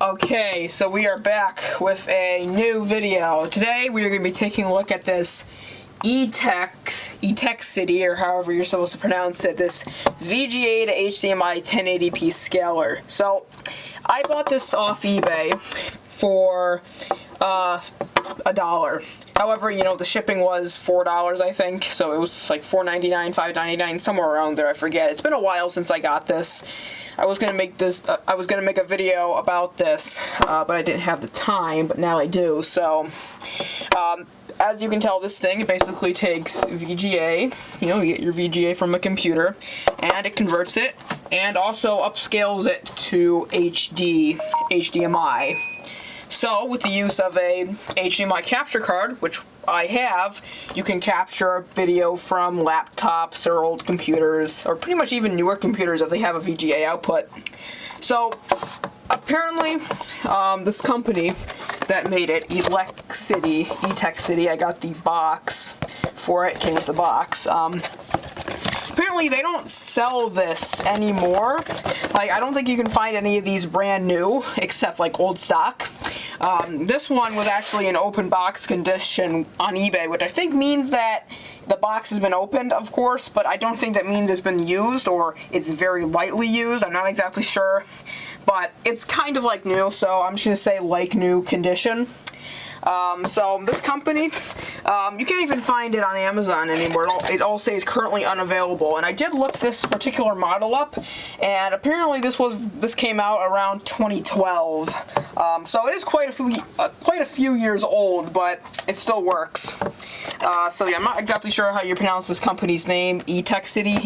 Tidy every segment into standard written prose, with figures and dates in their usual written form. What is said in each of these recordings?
Okay, so we are back with a new video. Today we are going to be taking a look at this Etekcity, or however you're supposed to pronounce it, this VGA to HDMI 1080p scaler. So, I bought this off eBay for $1. However, you know, the shipping was $4, I think, so it was like $4.99, $5.99, somewhere around there, I forget. It's been a while since I got this. I was gonna make a video about this, but I didn't have the time, but now I do, so, as you can tell, this thing basically takes VGA, you know, you get your VGA from a computer, and it converts it, and also upscales it to HDMI. So, with the use of a HDMI capture card, which I have, you can capture video from laptops or old computers, or pretty much even newer computers if they have a VGA output. So, apparently, this company that made it, Etekcity, I got the box for it, came with the box. Apparently they don't sell this anymore. Like, I don't think you can find any of these brand new, except like old stock. This one was actually in open box condition on eBay, which I think means that the box has been opened, of course, but I don't think that means it's been used, or it's very lightly used. I'm not exactly sure, but it's kind of like new, so I'm just going to say like new condition. So this company, you can't even find it on Amazon anymore. It all says currently unavailable. And I did look this particular model up, and apparently this came out around 2012. So it is quite a few years old, but it still works. So yeah, I'm not exactly sure how you pronounce this company's name. Etekcity.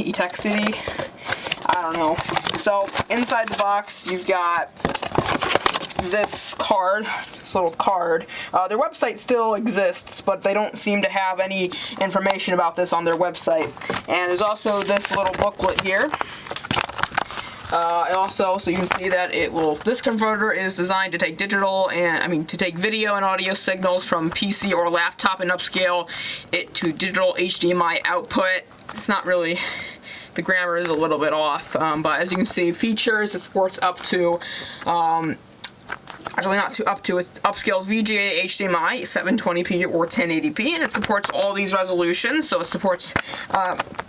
I don't know. So inside the box, you've got this little card. Their website still exists, but they don't seem to have any information about this on their website. And there's also this little booklet here. Also, so you can see that this converter is designed to take video and audio signals from PC or laptop and upscale it to digital HDMI output. It's not really, the grammar is a little bit off, but as you can see, features, it supports up to, actually not up to, it upscales VGA HDMI 720p or 1080p, and it supports all these resolutions. So it supports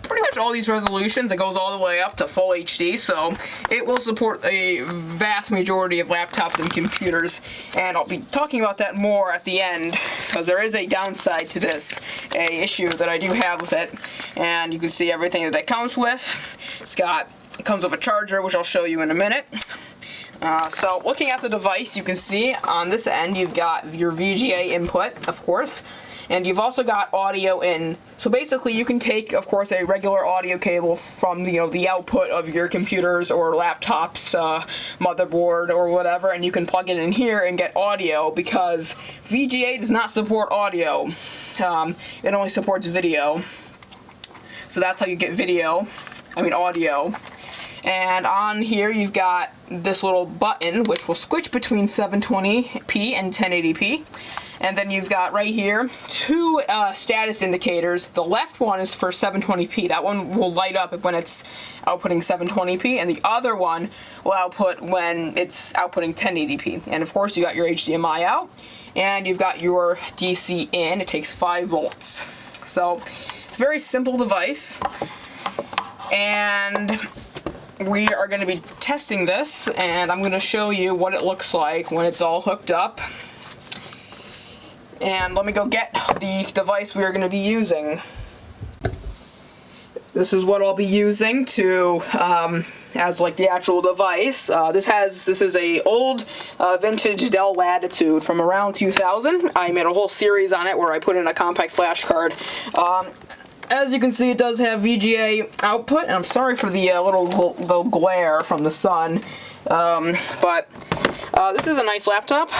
pretty much all these resolutions. It goes all the way up to full HD, so it will support a vast majority of laptops and computers, and I'll be talking about that more at the end, because there is a downside to this, a issue that I do have with it, and you can see everything that it comes with. It comes with a charger, which I'll show you in a minute. So, looking at the device, you can see on this end you've got your VGA input, of course, and you've also got audio in. So basically, you can take, of course, a regular audio cable from the output of your computers or laptops, motherboard or whatever, and you can plug it in here and get audio, because VGA does not support audio. It only supports video. So that's how you get audio. And on here you've got this little button which will switch between 720p and 1080p. And then you've got right here two status indicators. The left one is for 720p. That one will light up when it's outputting 720p, and the other one will output when it's outputting 1080p. And of course you got your HDMI out, and you've got your DC in. It takes 5 volts. So it's a very simple device, and we are going to be testing this, and I'm going to show you what it looks like when it's all hooked up. And let me go get the device we are going to be using. This is what I'll be using to as like the actual device. This is a old vintage Dell Latitude from around 2000. I made a whole series on it where I put in a compact flash card. As you can see, it does have VGA output, and I'm sorry for the little glare from the sun, but this is a nice laptop.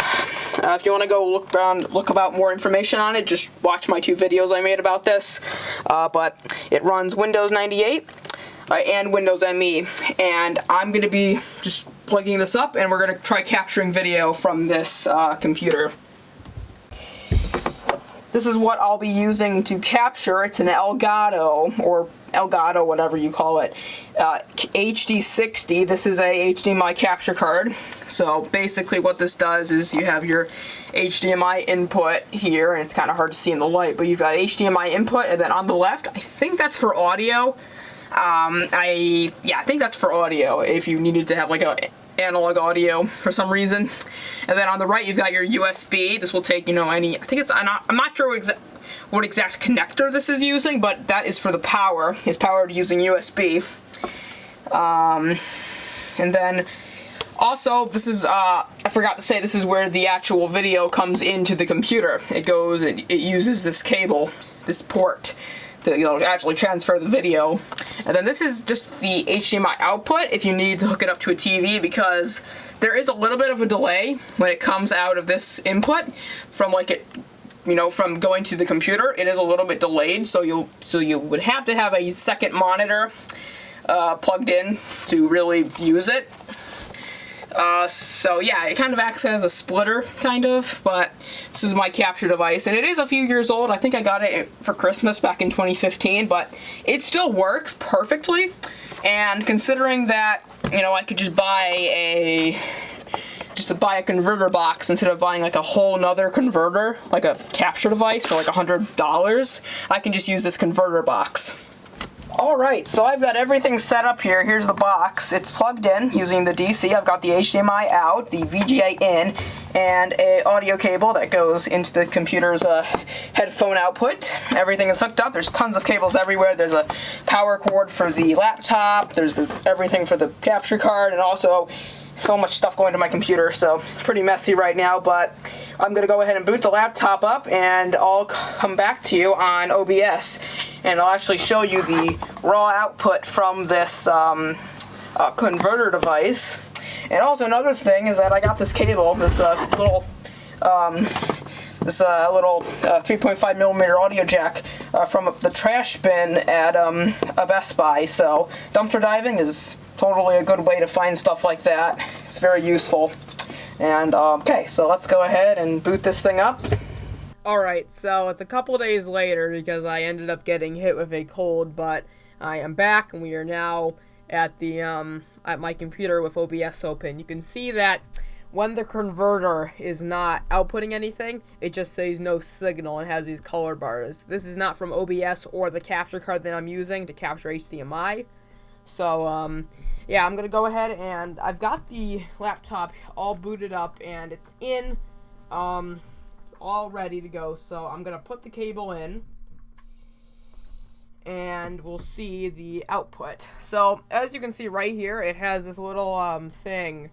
If you want to go look about more information on it, just watch my 2 videos I made about this. But it runs Windows 98 and Windows ME, and I'm going to be just plugging this up, and we're going to try capturing video from this computer. This is what I'll be using to capture. It's an Elgato, or Elgato, whatever you call it, HD60. This is a HDMI capture card. So basically what this does is you have your HDMI input here, and it's kind of hard to see in the light, but you've got HDMI input, and then on the left, I think that's for audio. I think that's for audio, if you needed to have like a analog audio for some reason. And then on the right, you've got your USB. This will take, any, I think it's, I'm not sure what exact connector this is using, but that is for the power. It's powered using USB. And then also, this is, I forgot to say, this is where the actual video comes into the computer. It uses this cable, this port, to actually transfer the video. And then this is just the HDMI output if you need to hook it up to a TV, because there is a little bit of a delay when it comes out of this input from from going to the computer. It is a little bit delayed, so you would have to have a second monitor plugged in to really use it. So yeah, it kind of acts as a splitter, kind of, but this is my capture device, and it is a few years old. I think I got it for Christmas back in 2015, but it still works perfectly, and considering that, I could just buy a converter box instead of buying like a whole nother converter, like a capture device for like $100, I can just use this converter box. Alright, so I've got everything set up here. Here's the box. It's plugged in using the DC. I've got the HDMI out, the VGA in, and an audio cable that goes into the computer's headphone output. Everything is hooked up. There's tons of cables everywhere. There's a power cord for the laptop. There's everything for the capture card, and also so much stuff going to my computer, so it's pretty messy right now, but I'm going to go ahead and boot the laptop up, and I'll come back to you on OBS, and I'll actually show you the raw output from this converter device. And also another thing is that I got this cable, this little 3.5 millimeter audio jack from the trash bin at a Best Buy, so dumpster diving is totally a good way to find stuff like that. It's very useful. And okay, so let's go ahead and boot this thing up. Alright, so it's a couple days later because I ended up getting hit with a cold, but I am back, and we are now at the at my computer with OBS open. You can see that when the converter is not outputting anything, it just says no signal and has these color bars. This is not from OBS or the capture card that I'm using to capture HDMI. So, yeah, I'm going to go ahead, and I've got the laptop all booted up, and it's in, it's all ready to go. So I'm going to put the cable in, and we'll see the output. So, as you can see right here, it has this little, thing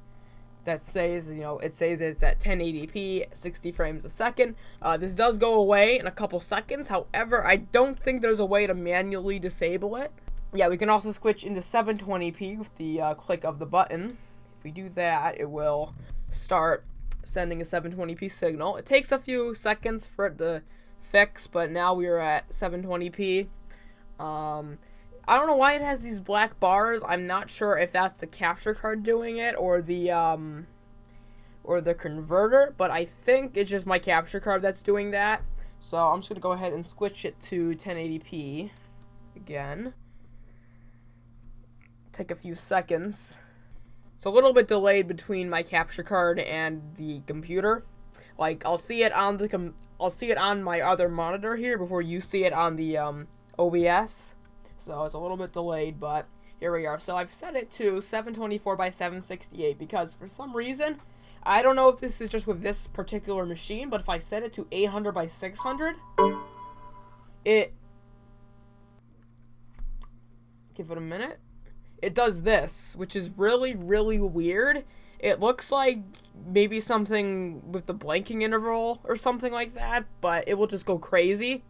that says, it says it's at 1080p, 60 frames a second. This does go away in a couple seconds. However, I don't think there's a way to manually disable it. Yeah, we can also switch into 720p with the click of the button. If we do that, it will start sending a 720p signal. It takes a few seconds for it to fix, but now we are at 720p. I don't know why it has these black bars. I'm not sure if that's the capture card doing it or the converter, but I think it's just my capture card that's doing that. So I'm just gonna go ahead and switch it to 1080p again. Take a few seconds. It's a little bit delayed between my capture card and the computer. Like, I'll see it on my other monitor here before you see it on the OBS. So it's a little bit delayed, but here we are. So I've set it to 724 by 768 because for some reason, I don't know if this is just with this particular machine, but if I set it to 800 by 600, give it a minute. It does this, which is really, really weird. It looks like maybe something with the blanking interval or something like that, but it will just go crazy.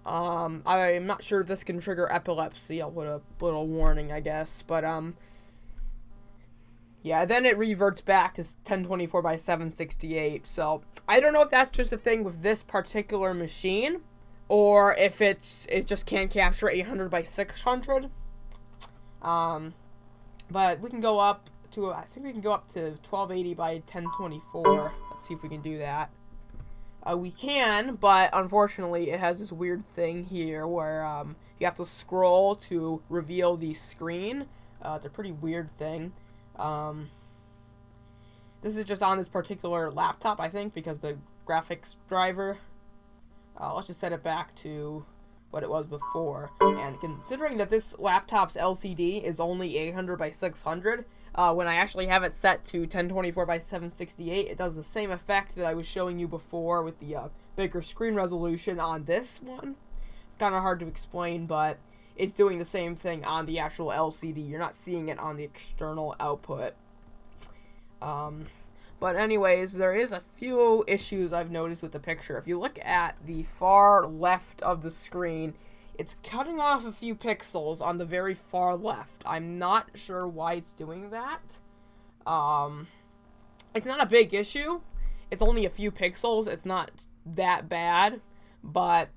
I'm not sure if this can trigger epilepsy. I'll put a little warning, I guess. But, yeah, then it reverts back to 1024 by 768. So, I don't know if that's just a thing with this particular machine, or if it just can't capture 800 by 600. But we can go up to, I think we can go up to 1280 by 1024. Let's see if we can do that. We can, but unfortunately it has this weird thing here where you have to scroll to reveal the screen. It's a pretty weird thing. This is just on this particular laptop, I think, because the graphics driver. Let's just set it back to what it was before. And considering that this laptop's LCD is only 800 by 600, when I actually have it set to 1024 by 768, it does the same effect that I was showing you before with the bigger screen resolution on this one. It's kind of hard to explain, but it's doing the same thing on the actual LCD. You're not seeing it on the external output. But anyways, there is a few issues I've noticed with the picture. If you look at the far left of the screen, it's cutting off a few pixels on the very far left. I'm not sure why it's doing that. It's not a big issue. It's only a few pixels. It's not that bad. But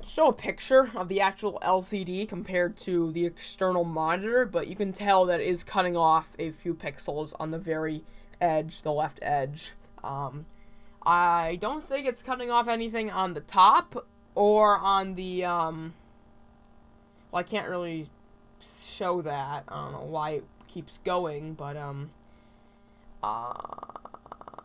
show a picture of the actual LCD compared to the external monitor, but you can tell that it is cutting off a few pixels on the very edge, the left edge. I don't think it's cutting off anything on the top or on the, well, I can't really show that. I don't know why it keeps going, but,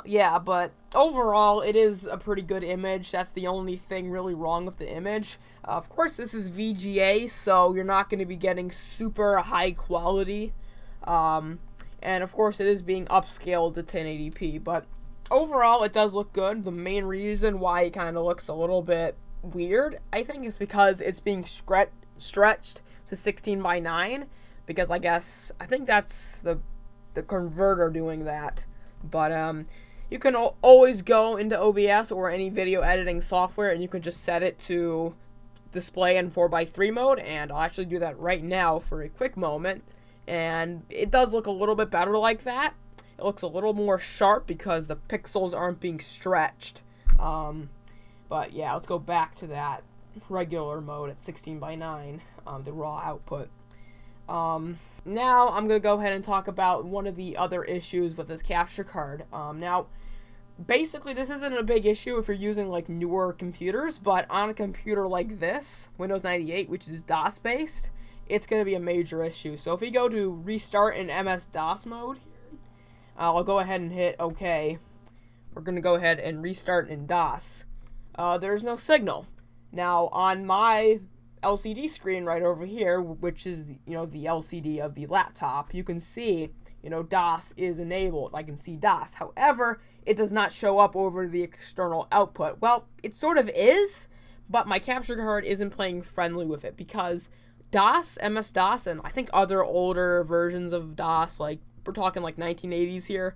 yeah, but overall, it is a pretty good image. That's the only thing really wrong with the image. Of course, this is VGA, so you're not going to be getting super high quality. And of course, it is being upscaled to 1080p, but overall, it does look good. The main reason why it kind of looks a little bit weird, I think, is because it's being stretched to 16 by 9, because I think that's the converter doing that. But, you can always go into OBS or any video editing software and you can just set it to display in 4:3 mode, and I'll actually do that right now for a quick moment. And it does look a little bit better like that. It looks a little more sharp because the pixels aren't being stretched. But yeah, let's go back to that regular mode at 16 by 9, the raw output. Now, I'm going to go ahead and talk about one of the other issues with this capture card. Now, basically, this isn't a big issue if you're using, like, newer computers, but on a computer like this, Windows 98, which is DOS-based, it's going to be a major issue. So if we go to restart in MS-DOS mode, I'll go ahead and hit OK. We're going to go ahead and restart in DOS. There's no signal. Now, on my LCD screen right over here, which is, the LCD of the laptop, you can see, DOS is enabled. I can see DOS. However, it does not show up over the external output. Well, it sort of is, but my capture card isn't playing friendly with it because DOS, MS-DOS, and I think other older versions of DOS, like, we're talking like 1980s here,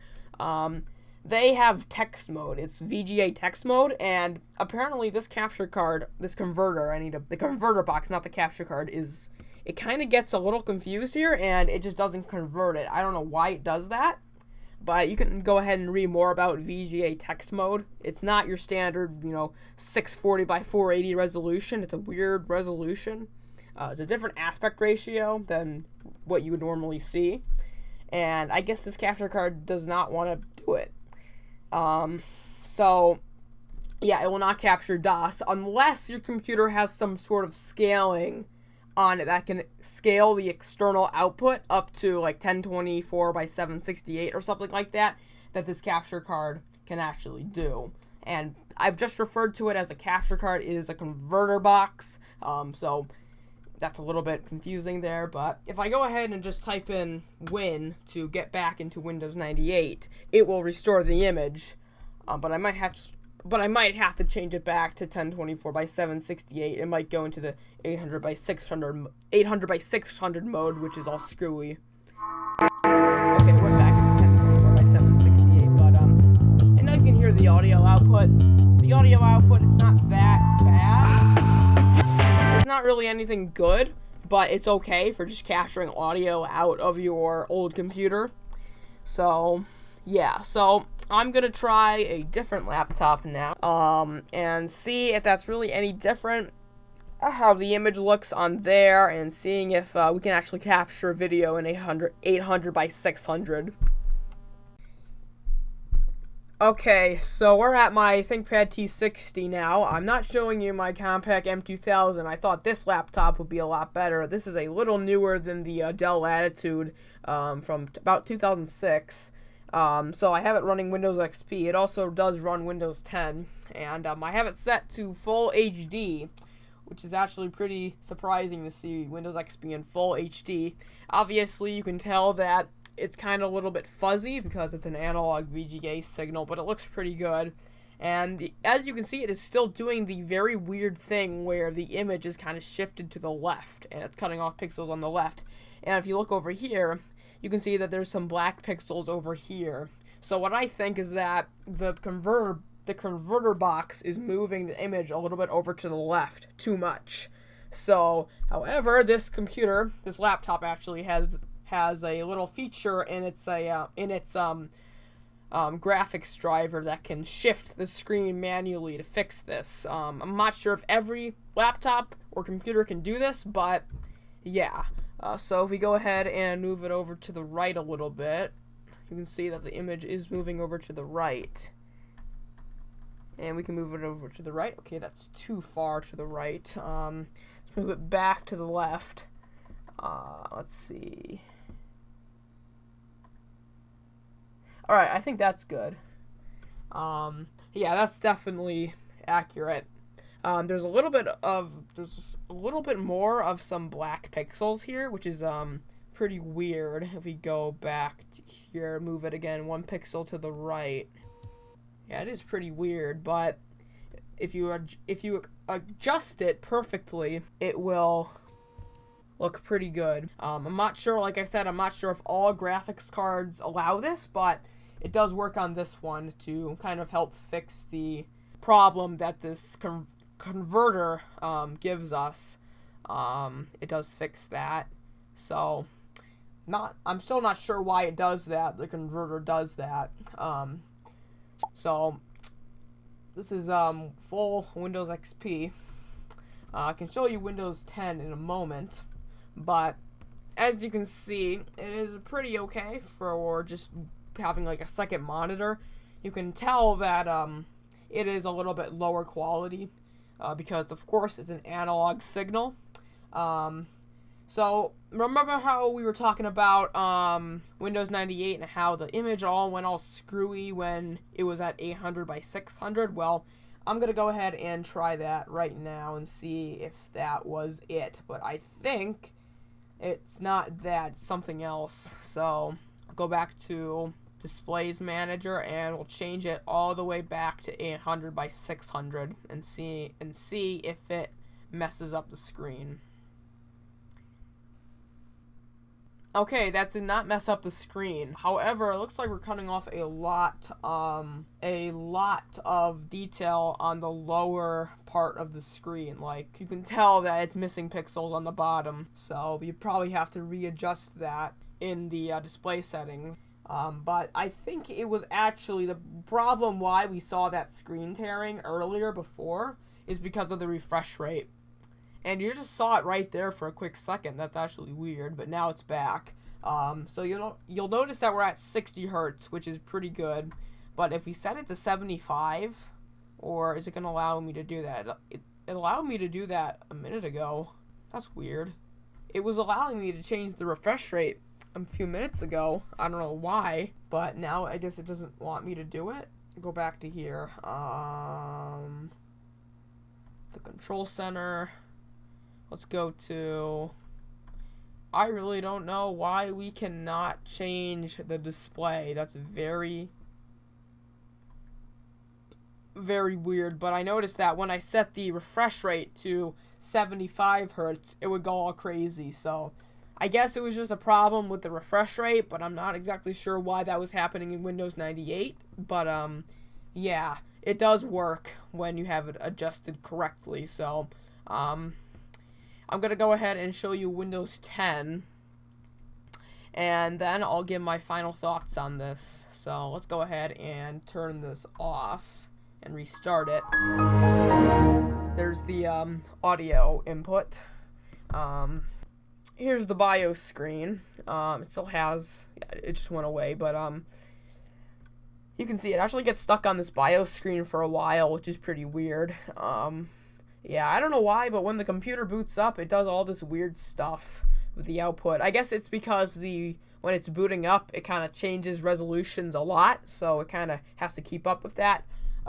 they have text mode. It's VGA text mode, and apparently this capture card, this converter, the converter box, not the capture card, it kind of gets a little confused here, and it just doesn't convert it. I don't know why it does that, but you can go ahead and read more about VGA text mode. It's not your standard, 640 by 480 resolution. It's a weird resolution. It's a different aspect ratio than what you would normally see, and I guess this capture card does not want to do it. So, yeah, it will not capture DOS unless your computer has some sort of scaling on it that can scale the external output up to like 1024 by 768 or something like that this capture card can actually do. And I've just referred to it as a capture card. It is a converter box, so that's a little bit confusing there, but if I go ahead and just type in Win to get back into Windows 98, it will restore the image, but I might have to change it back to 1024 by 768. It might go into the 800 by 600 mode, which is all screwy. Okay, we're back into 1024 by 768, but and now you can hear the audio output. The audio output, it's not that bad. It's not really anything good, but it's okay for just capturing audio out of your old computer. So, yeah, so I'm gonna try a different laptop now, and see if that's really any different, how the image looks on there, and seeing if we can actually capture video in 800 by 600. Okay, so we're at my Thinkpad T60 now. I'm not showing you my compact M2000. I thought this laptop would be a lot better. This is a little newer than the Dell Latitude from about 2006. So I have it running Windows XP. It also does run Windows 10. And I have it set to full HD, which is actually pretty surprising to see Windows XP in full HD. Obviously, you can tell that it's kind of a little bit fuzzy because it's an analog VGA signal, but it looks pretty good. And as you can see, it is still doing the very weird thing where the image is kind of shifted to the left, and it's cutting off pixels on the left. And if you look over here, you can see that there's some black pixels over here. So what I think is that the converter box is moving the image a little bit over to the left too much. So, however, this laptop actually has a little feature in its graphics driver that can shift the screen manually to fix this. I'm not sure if every laptop or computer can do this, but yeah. So if we go ahead and move it over to the right a little bit, you can see that the image is moving over to the right. And we can move it over to the right. Okay, that's too far to the right. Let's move it back to the left. Let's see. Alright, I think that's good. Yeah, that's definitely accurate. There's a little bit more of some black pixels here, which is pretty weird. If we go back to here, move it again 1 pixel to the right. Yeah, it is pretty weird, but if you adjust it perfectly, it will look pretty good. I'm not sure, like I said, I'm not sure if all graphics cards allow this, but it does work on this one to kind of help fix the problem that this converter gives us. It does fix that. So, I'm still not sure why it does that. The converter does that. So, this is full Windows XP. I can show you Windows 10 in a moment, but as you can see, it is pretty okay for just having like a second monitor. You can tell that it is a little bit lower quality because of course it's an analog signal. So remember how we were talking about Windows 98 and how the image went all screwy when it was at 800 by 600? Well, I'm gonna go ahead and try that right now and see if that was it, but I think it's not that, it's something else. So I'll go back to Displays Manager and we'll change it all the way back to 800 by 600 and see if it messes up the screen. Okay, that did not mess up the screen. However, it looks like we're cutting off a lot of detail on the lower part of the screen. Like, you can tell that it's missing pixels on the bottom. So you probably have to readjust that in the display settings. But I think it was actually the problem why we saw that screen tearing earlier before is because of the refresh rate. And you just saw it right there for a quick second. That's actually weird, but now it's back. So you'll notice that we're at 60 hertz, which is pretty good. But if we set it to 75, or is it going to allow me to do that? It allowed me to do that a minute ago. That's weird. It was allowing me to change the refresh rate a few minutes ago. I don't know why, but now I guess it doesn't want me to do it. Go back to here. The control center. Let's go to... I really don't know why we cannot change the display. That's very, very weird. But I noticed that when I set the refresh rate to 75 hertz, it would go all crazy. So I guess it was just a problem with the refresh rate, but I'm not exactly sure why that was happening in Windows 98. But yeah, it does work when you have it adjusted correctly. So I'm going to go ahead and show you Windows 10, and then I'll give my final thoughts on this. So let's go ahead and turn this off and restart it. There's the audio input. Here's the BIOS screen. It still has, it just went away, but You can see it actually gets stuck on this BIOS screen for a while, which is pretty weird. Yeah, I don't know why, but when the computer boots up, it does all this weird stuff with the output. I guess it's because when it's booting up, it kind of changes resolutions a lot, so it kind of has to keep up with that.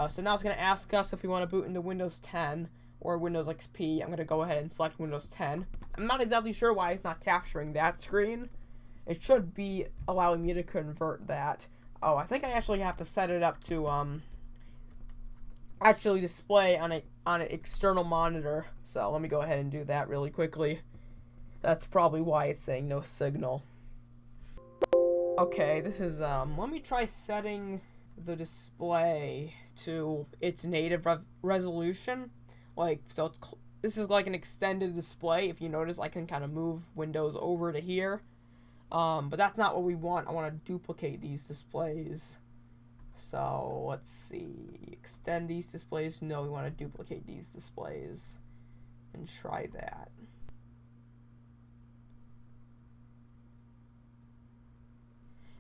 So now it's going to ask us if we want to boot into Windows 10 or Windows XP. I'm going to go ahead and select Windows 10. I'm not exactly sure why it's not capturing that screen. It should be allowing me to convert that. Oh, I think I actually have to set it up to actually display on an external monitor. So let me go ahead and do that really quickly. That's probably why it's saying no signal. Okay, this is let me try setting the display to its native resolution. Like, so this is like an extended display. If you notice, I can kind of move windows over to here. But that's not what we want. I want to duplicate these displays. So let's see, extend these displays. No, we want to duplicate these displays and try that.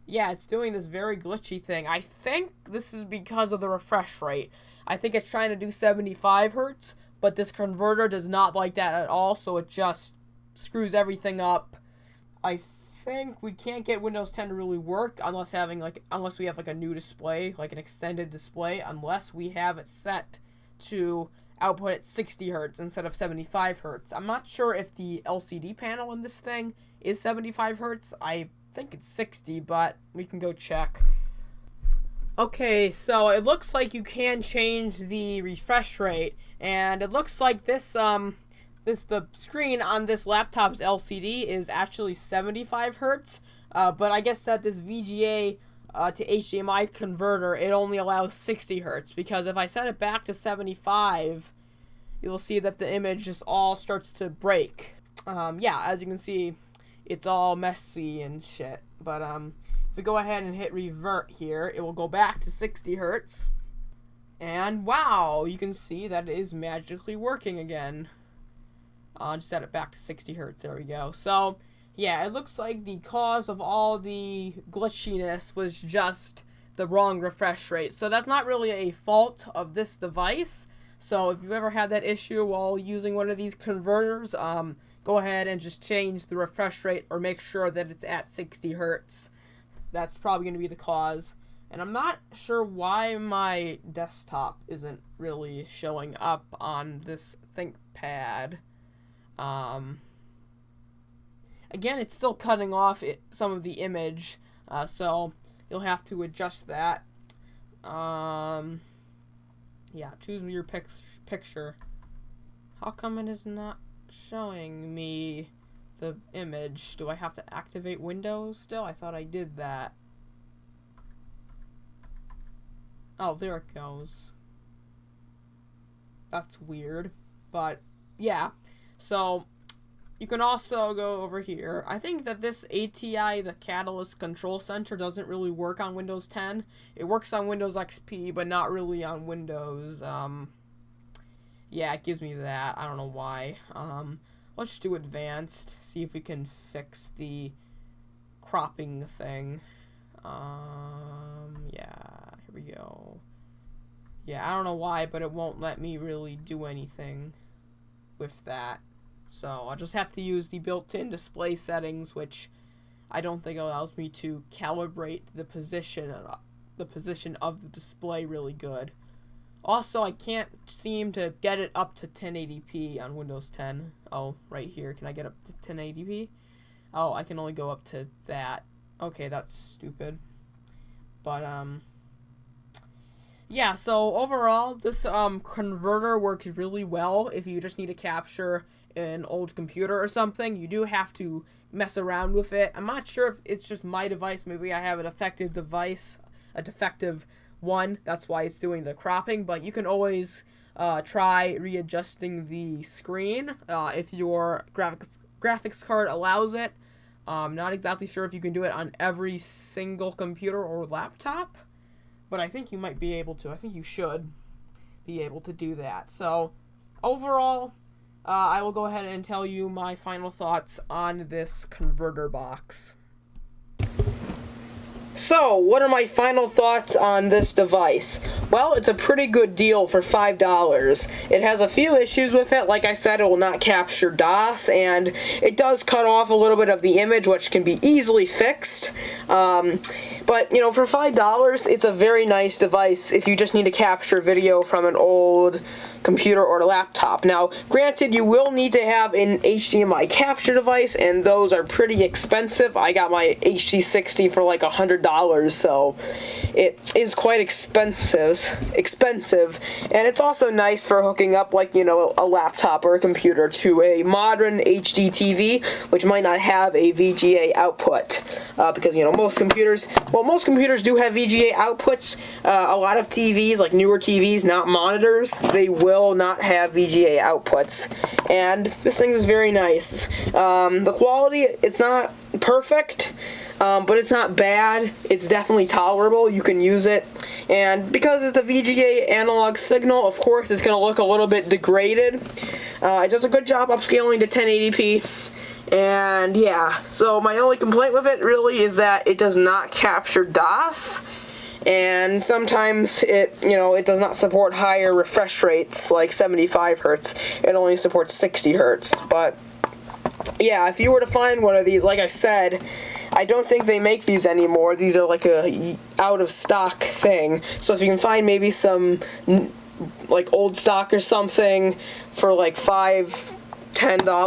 Yeah, it's doing this very glitchy thing. I think this is because of the refresh rate. I think it's trying to do 75 hertz, but this converter does not like that at all, so it just screws everything up. I think we can't get Windows 10 to really work unless we have like a new display, like an extended display, unless we have it set to output at 60 hertz instead of 75 hertz. I'm not sure if the LCD panel in this thing is 75 hertz. I think it's 60, but we can go check. Okay, so it looks like you can change the refresh rate, and it looks like the screen on this laptop's LCD is actually 75 hertz, but I guess that this VGA to HDMI converter, it only allows 60 hertz, because if I set it back to 75, you'll see that the image just all starts to break. Yeah, as you can see, it's all messy and shit, but if we go ahead and hit revert here, it will go back to 60 hertz, and wow, you can see that it is magically working again. Just set it back to 60 hertz, there we go. So, yeah, it looks like the cause of all the glitchiness was just the wrong refresh rate. So that's not really a fault of this device. So if you've ever had that issue while using one of these converters, go ahead and just change the refresh rate or make sure that it's at 60 hertz. That's probably going to be the cause. And I'm not sure why my desktop isn't really showing up on this ThinkPad. Again, it's still cutting off some of the image, so you'll have to adjust that. Yeah, choose your picture. How come it is not showing me the image? Do I have to activate Windows still? I thought I did that. Oh, there it goes. That's weird, but yeah. So you can also go over here. I think that this ATI, the Catalyst Control Center, doesn't really work on Windows 10. It works on Windows XP, but not really on Windows. Yeah, it gives me that. I don't know why. Let's do advanced. See if we can fix the cropping thing. Yeah, here we go. Yeah, I don't know why, but it won't let me really do anything with that. So I'll just have to use the built-in display settings, which I don't think allows me to calibrate the position of the display really good. Also, I can't seem to get it up to 1080p on Windows 10. Oh, right here. Can I get up to 1080p? Oh, I can only go up to that. Okay, that's stupid. But, yeah, so overall, this converter works really well if you just need to capture an old computer or something. You do have to mess around with it. I'm not sure if it's just my device. Maybe I have an defective device, a defective one. That's why it's doing the cropping. But you can always try readjusting the screen if your graphics card allows it. Not exactly sure if you can do it on every single computer or laptop, but I think you might be able to. I think you should be able to do that. So overall, I will go ahead and tell you my final thoughts on this converter box. So, what are my final thoughts on this device? Well, it's a pretty good deal for $5. It has a few issues with it. Like I said, it will not capture DOS, and it does cut off a little bit of the image, which can be easily fixed. But, you know, for $5, it's a very nice device if you just need to capture video from an old computer or a laptop. Now, granted, you will need to have an HDMI capture device, and those are pretty expensive. I got my HD60 for like $100, so it is quite expensive, and it's also nice for hooking up, like, you know, a laptop or a computer to a modern HD TV, which might not have a VGA output, because, you know, most computers do have VGA outputs. A lot of TVs, like newer TVs, not monitors, they will not have VGA outputs, and this thing is very nice. The quality, it's not perfect, but it's not bad. It's definitely tolerable. You can use it, and because it's a VGA analog signal, of course it's going to look a little bit degraded. It does a good job upscaling to 1080p. And yeah, so my only complaint with it really is that it does not capture DOS, and sometimes it does not support higher refresh rates like 75 hertz. It only supports 60 hertz. But yeah, if you were to find one of these, like I said, I don't think they make these anymore. These are like a out of stock thing. So if you can find maybe some like old stock or something for like $5-10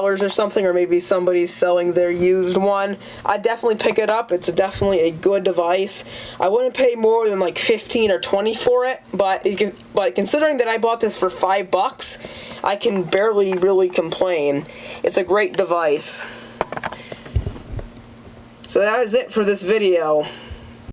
or something, or maybe somebody's selling their used one, I'd definitely pick it up. It's definitely a good device. I wouldn't pay more than like 15 or 20 for it, but considering that I bought this for $5, I can barely really complain. It's a great device. So that is it for this video.